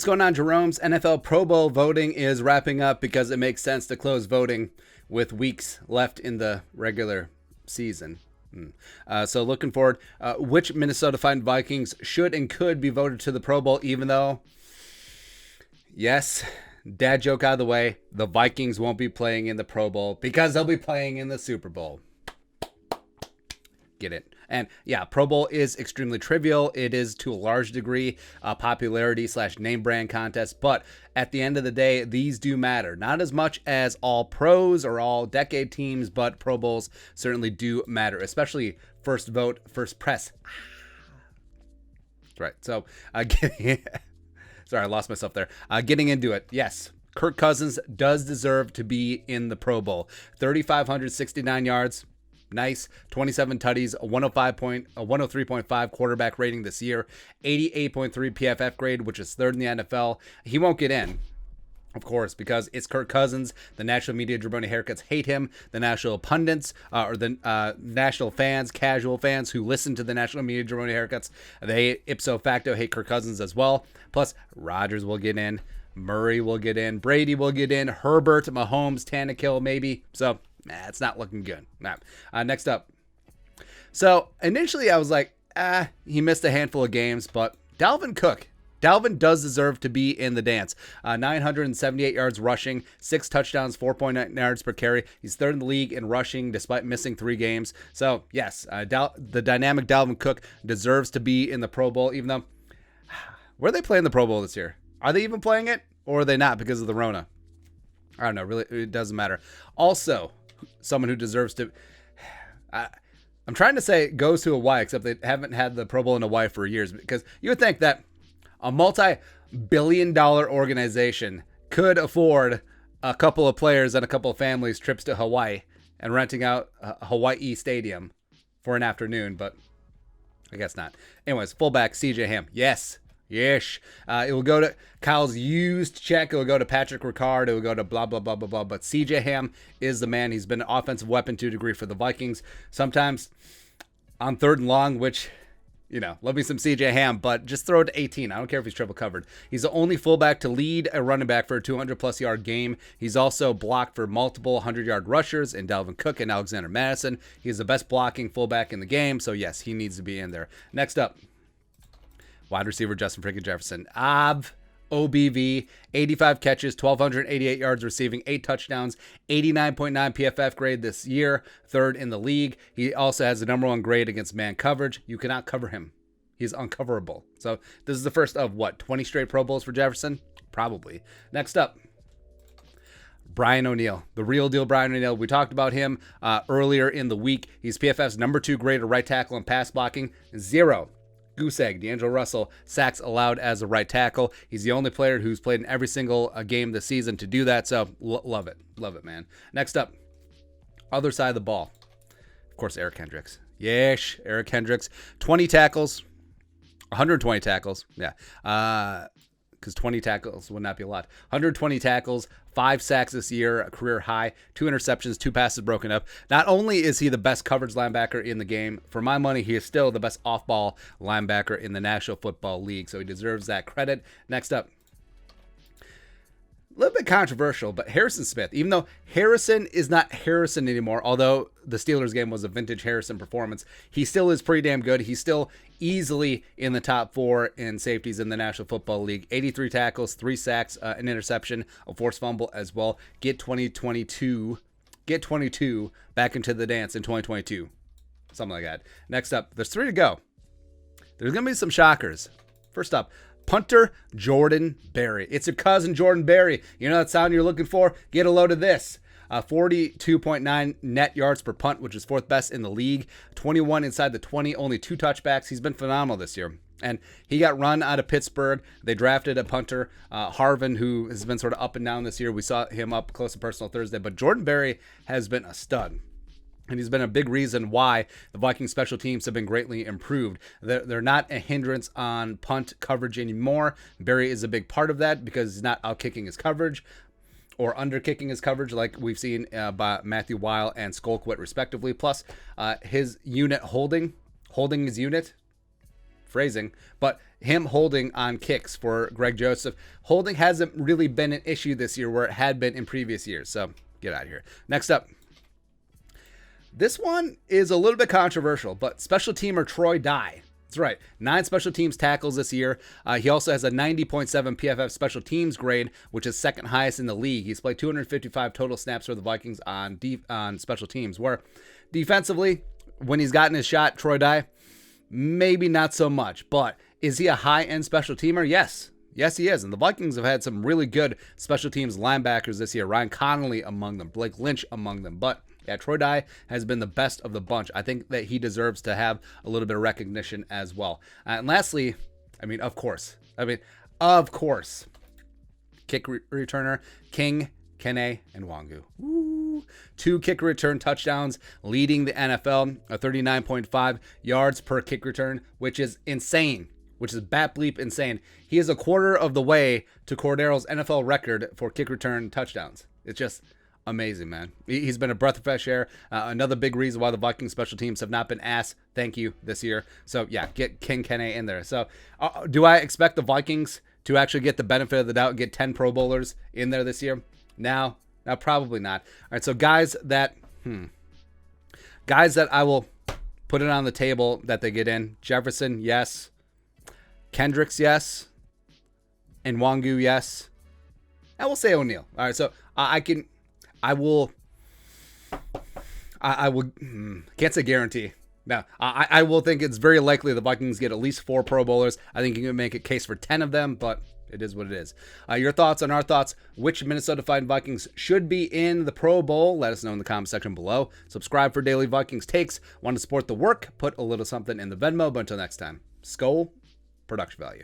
going on, Jerome's? NFL Pro Bowl voting is wrapping up because it makes sense to close voting with weeks left in the regular season. So looking forward, which Minnesota Vikings should and could be voted to the Pro Bowl, even though, yes, dad joke out of the way, the Vikings won't be playing in the Pro Bowl because they'll be playing in the Super Bowl. Get it? And yeah, Pro Bowl is extremely trivial. It is to a large degree a popularity / name brand contest. But at the end of the day, these do matter. Not as much as all pros or all decade teams, but Pro Bowls certainly do matter, especially first vote, first press. Right. So, sorry, I lost myself there. Getting into it. Yes. Kirk Cousins does deserve to be in the Pro Bowl. 3,569 yards. Nice. 27 tutties, a 103.5 quarterback rating this year, 88.3 PFF grade, which is third in the NFL. He won't get in, of course, because it's Kirk Cousins. The national media jabroni haircuts hate him. The national pundits, or the national fans, casual fans who listen to the national media jabroni haircuts, they ipso facto hate Kirk Cousins as well. Plus, Rodgers will get in. Murray will get in. Brady will get in. Herbert, Mahomes, Tannehill, maybe. So, it's not looking good. Next up. So initially I was like, he missed a handful of games, but Dalvin Cook. Dalvin does deserve to be in the dance. 978 yards rushing, 6 touchdowns, 4.9 yards per carry. He's third in the league in rushing despite missing 3 games. So yes, the dynamic Dalvin Cook deserves to be in the Pro Bowl, even though, where are they playing the Pro Bowl this year? Are they even playing it or are they not because of the Rona? I don't know. Really, it doesn't matter. Also, someone who deserves to, I'm trying to say goes to Hawaii, except they haven't had the Pro Bowl in Hawaii for years, because you would think that a multi-billion-dollar organization could afford a couple of players and a couple of families trips to Hawaii and renting out a Hawaii stadium for an afternoon, but I guess not. Anyways, fullback CJ Ham. Yes. It will go to Kyle's used check. It will go to Patrick Ricard. It will go to blah, blah, blah, blah, blah. But CJ Ham is the man. He's been an offensive weapon to a degree for the Vikings. Sometimes on 3rd and long, which, love me some CJ Ham, but just throw it to 18. I don't care if he's triple covered. He's the only fullback to lead a running back for a 200-plus yard game. He's also blocked for multiple 100-yard rushers in Dalvin Cook and Alexander Madison. He's the best blocking fullback in the game. So, yes, he needs to be in there. Next up. Wide receiver Justin freaking Jefferson. OBV, 85 catches, 1,288 yards receiving, 8 touchdowns, 89.9 PFF grade this year, third in the league. He also has the number 1 grade against man coverage. You cannot cover him. He's uncoverable. So this is the first of 20 straight Pro Bowls for Jefferson? Probably. Next up. Brian O'Neill, the real deal Brian O'Neill. We talked about him earlier in the week. He's PFF's number 2 grade at right tackle and pass blocking. 0. Goose egg, D'Angelo Russell, sacks allowed as a right tackle. He's the only player who's played in every single game this season to do that, so love it. Love it, man. Next up, other side of the ball. Of course, Eric Kendricks. Yes, Eric Kendricks. 20 tackles, 120 tackles, yeah. Because 20 tackles would not be a lot. 120 tackles, 5 sacks this year, a career high, 2 interceptions, 2 passes broken up. Not only is he the best coverage linebacker in the game, for my money, he is still the best off-ball linebacker in the National Football League, so he deserves that credit. Next up. A little bit controversial, but Harrison Smith, even though Harrison is not Harrison anymore, although the Steelers game was a vintage Harrison performance, he still is pretty damn good. He's still easily in the top 4 in safeties in the National Football League. 83 tackles, 3 sacks, an interception, a forced fumble as well. Get 22 back into the dance in 2022. Something like that. Next up, there's 3 to go. There's going to be some shockers. First up, punter Jordan Berry. It's your cousin Jordan Berry. You know that sound you're looking for? Get a load of this. 42.9 net yards per punt, which is 4th best in the league. 21 inside the 20, only 2 touchbacks. He's been phenomenal this year. And he got run out of Pittsburgh. They drafted a punter, Harvin, who has been sort of up and down this year. We saw him up close and personal Thursday. But Jordan Berry has been a stud. And he's been a big reason why the Vikings special teams have been greatly improved. They're not a hindrance on punt coverage anymore. Berry is a big part of that because he's not out-kicking his coverage or under-kicking his coverage like we've seen by Matthew Weil and Skolkwit respectively. Plus, his unit holding his unit, phrasing, but him holding on kicks for Greg Joseph. Holding hasn't really been an issue this year where it had been in previous years. So get out of here. Next up. This one is a little bit controversial, but special teamer Troy Dye. That's right. 9 special teams tackles this year. He also has a 90.7 PFF special teams grade, which is second highest in the league. He's played 255 total snaps for the Vikings on special teams, where defensively, when he's gotten his shot, Troy Dye, maybe not so much. But is he a high-end special teamer? Yes. Yes, he is. And the Vikings have had some really good special teams linebackers this year. Ryan Connolly among them. Blake Lynch among them. But yeah, Troy Dye has been the best of the bunch. I think that he deserves to have a little bit of recognition as well. And lastly, of course, kick returner King, Kene, and Nwangu. Woo. 2 kick return touchdowns, leading the NFL, a 39.5 yards per kick return, which is insane. Which is bat bleep insane. He is a quarter of the way to Cordero's NFL record for kick return touchdowns. It's just amazing, man. He's been a breath of fresh air. Another big reason why the Vikings special teams have not been asked thank you this year. So, yeah, get King Kene in there. So, do I expect the Vikings to actually get the benefit of the doubt and get 10 Pro Bowlers in there this year? No, probably not. All right, so guys that I will put it on the table that they get in. Jefferson, yes. Kendricks, yes. And Nwangu, yes. And we'll say O'Neal. All right, so I will can't say guarantee. No, I will think it's very likely the Vikings get at least 4 Pro Bowlers. I think you can make a case for 10 of them, but it is what it is. Your thoughts on our thoughts, which Minnesota Vikings should be in the Pro Bowl? Let us know in the comment section below. Subscribe for daily Vikings takes. Want to support the work? Put a little something in the Venmo. But until next time, Skol, production value.